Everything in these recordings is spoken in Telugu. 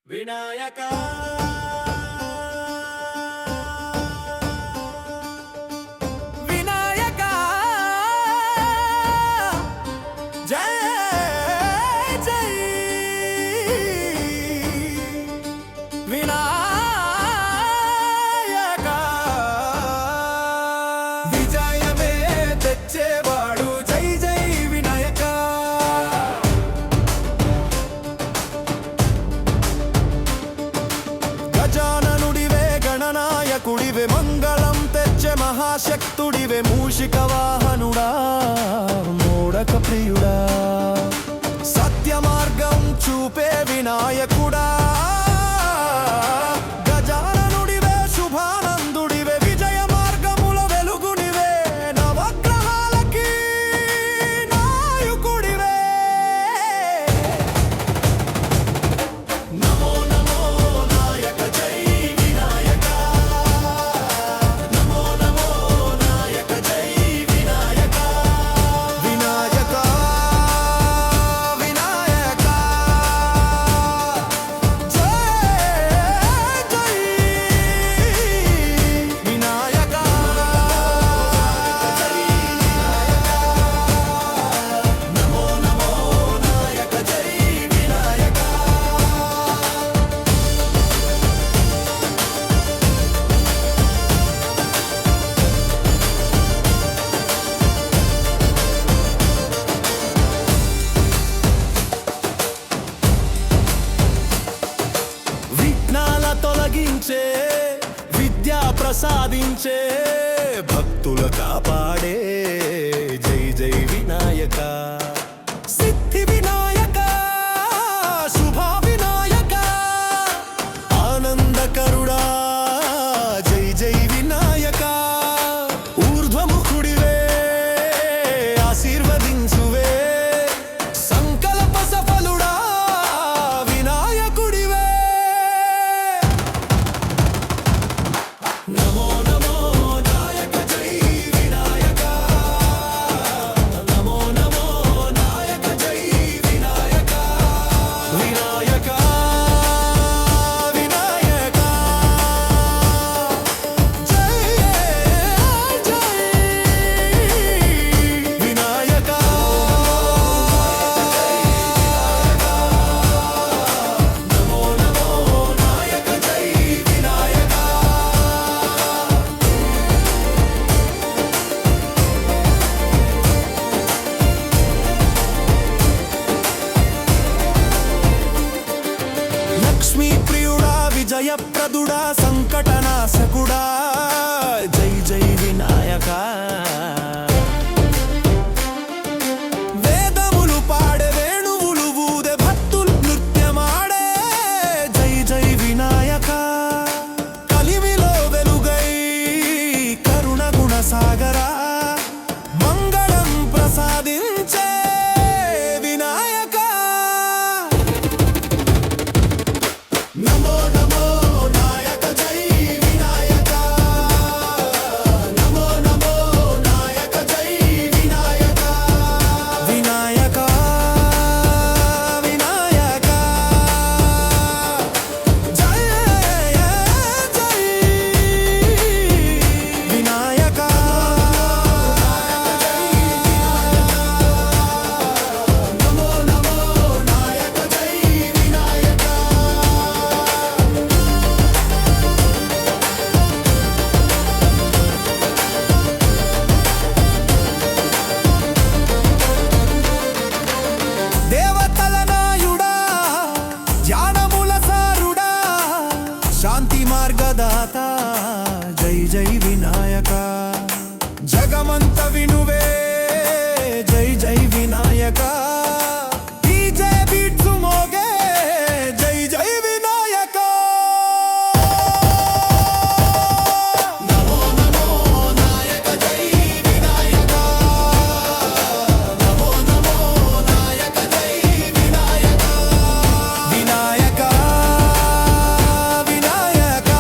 వినాయక వినాయక జై జై వినాయక విజయమే తెచ్చేవాడు జై జై వినాయక గజాననుడివే గణనాయకుడివే మంగళం తెచ్చే మహాశక్తుడివే మూషిక వాహనుడా మోడక ప్రియుడా సత్య మార్గం చూపే వినాయకుడా గజాననుడివే శుభానందుడివే విజయ మార్గముల వెలుగునివే నవగ్రహాలకి నాయకుడివే నమో నమో నాయక జై వినాయక నమో నమో నాయక జై వినాయక వినాయక వినాయక జై జై వినాయక నమో నమో నాయక జై వినాయక విఘ్నాల తొలగించే విద్యా ప్రసాదించే భక్తుల కాపాడే జై జై వినాయక సిద్ధి వినాయక శుభ వినాయక ఆనందకరుడా జై జై వినాయక ఊర్ధ్వముఖుడివే ఆశీర్వదించువే సంకల్ప సఫలుడా వినాయకుడివే నమో నమో నాయక జై వినాయక నమో నమో నాయక జై వినాయక వినాయక వినాయక జై జై వినాయక నమో నమో నాయక జై వినాయక లక్ష్మీ ప్రియుడా విజయప్రదుడా సంకటనాశకుడా జై జై వినాయక వేదములు పాడే వేణువులు ఊదే భక్తులు నృత్యమాడే జై జై వినాయక కలిమిలో వెలుగై కరుణ గుణ సాగరా మంగళం ప్రసాదించే వినాయక నమో నమో నాయక జై వినాయక నమో నమో నాయక జై వినాయక వినాయక వినాయక జై జై వినాయక నమో నమో నాయక జై వినాయక దేవతల నాయుడా ధ్యానముల సారుడా శాంతి మార్గదాత జై జై వినాయక జగమంత వినువే జై జై వినాయక డీజే బీట్స్ మోగే జై జై వినాయక నమో నమో నాయక జై వినాయక నమో నమో నాయక జై వినాయక వినాయక వినాయక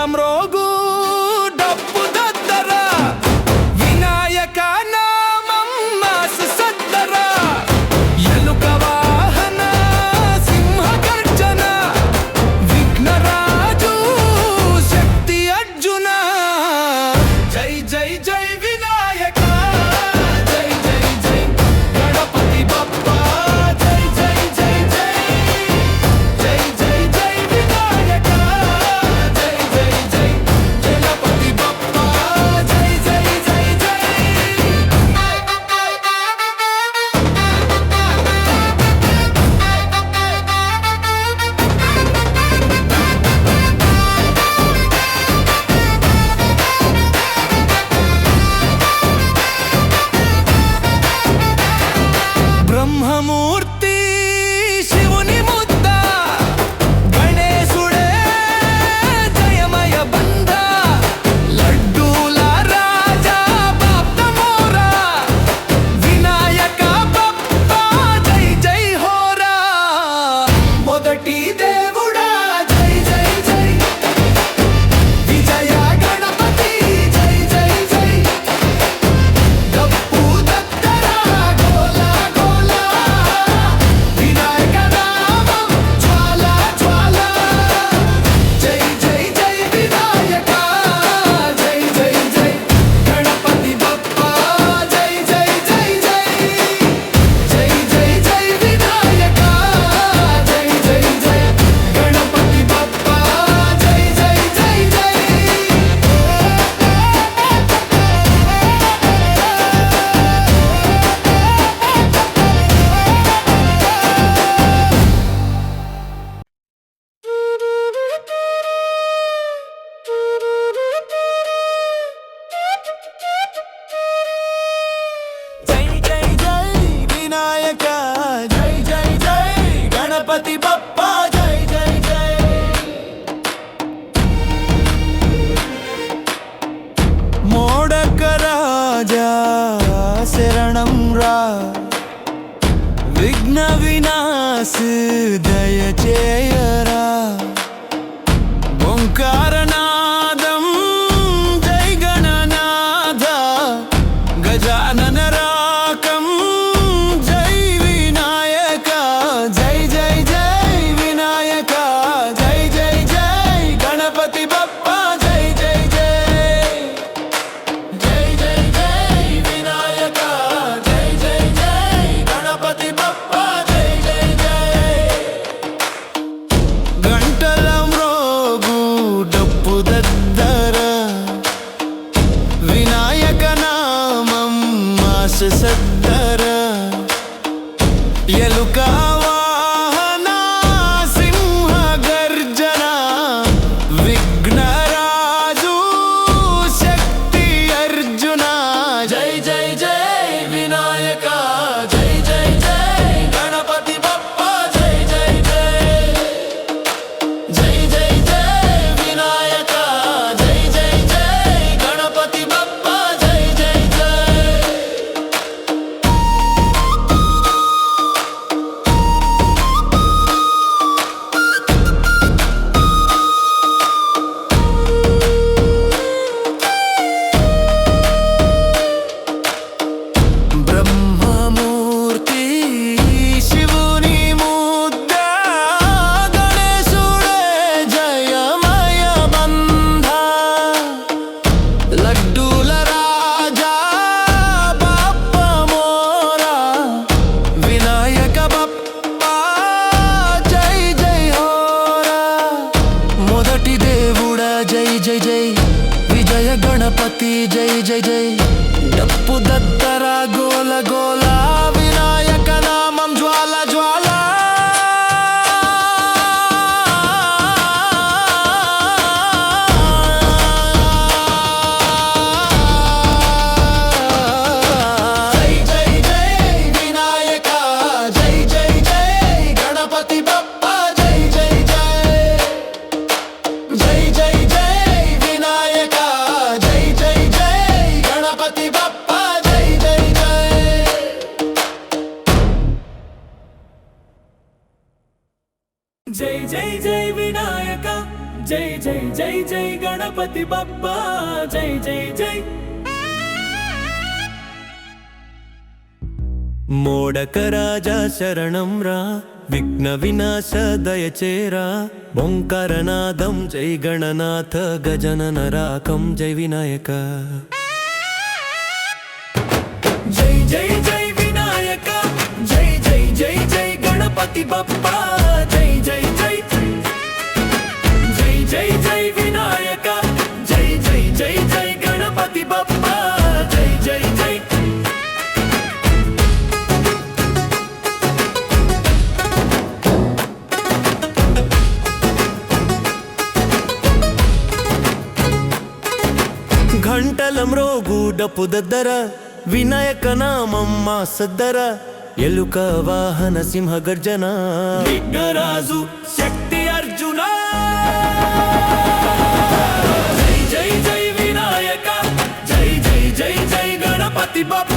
మ్రోగు డప్పు దద్దర వినాయక నామం మాసు సద్దర ఎలుక వాహన సింహ గర్జన విఘ్నరాజు శక్తి అర్జున జై జై జై వినాయక జై జై జై గణపతి బప్పా జై జై జై జై జై జై జై వినాయక జై జై జై గణపతి బప్పా జై జై జై జై బ్రహ్మమూర్తి శివుని ముద్ద గణేశుడే జయమయ బంధ లడ్డూల రాజా బాప్తమోరా వినాయక బప్పా జై జై హోరా మొదటి దేవుడా జై జై జై విజయ గణపతి జై జై జై డప్పు దద్దర గోల గోల వినాయక నామం జ్వాల జ్వాల జై జై జై వినాయక జై జై జై గణపతి బప్పా జై జై జై జై జై జై జై వినాయక జై జై జై గణపతి బప్పా జై జై జై జై జై జై జై వినాయక జై జై జై గణపతి బప్పా జై జై జై మోడక రాజా శరణం రా విఘ్న వినాశ దయచేయరా ఓంకారనాదం జై గణనాథ గజానన రాకం జై వినాయక జై జై జై వినాయక జై జై జై గణపతి బప్పా జై జై జై జై జై జై వినాయక జై జై జై గణపతి బప్పా జై జై జై గంటల మ్రోగు డప్పు దద్దర వినాయక నామం మాస సద్దర ఎలుక వాహన సింహ గర్జన విఘ్నరాజు శక్తి అర్జున జై జై జై వినాయక జై జై జై గణపతి బప్పా జై జై జై జై జై జై వినాయక జై జై జై గణపతి బప్పా జై జై జై బ్రహ్మమూర్తి శివుని ముద్ద గణేశుడే జయమయ బంధ లడ్డూల రాజా బాప్పమోరా వినాయక బప్పా జై జై హోరా మొదటి దేవుడా జై జై జై విజయ గణపతి జై జై జై డప్పు దద్దర గోల గోల వినాయక నామం జ్వాల జ్వాల జై జై జై వినాయక జై జై జై గణపతి బప్పా జై జై జై జై జై జై వినాయక జై జై జై గణపతి బప్పా జై జై జై జై జై గణపతి బప్పా జై జై జై. మోడక రాజా శరణం రా, విఘ్న వినాశ దయచేరా, ఓంకారనాదం జై గణనాథ, గజనన రాకం జై వినాయక. జై జై జై వినాయక, జై జై జై జై గణపతి బప్పా జై జై జై. జై జై జై వినాయక, జై జై జై జై గణపతి బప్పా జై జై జై. ఘంటల మ్రోగు డప్పు దద్దర, వినాయక నామం మా సద్దర, ఎలుక వాహన సింహ గర్జన, విఘ్నరాజు శక్తి అర్జున. జై జై జై వినాయక, జై జై జై జై గణపతి బప్పా.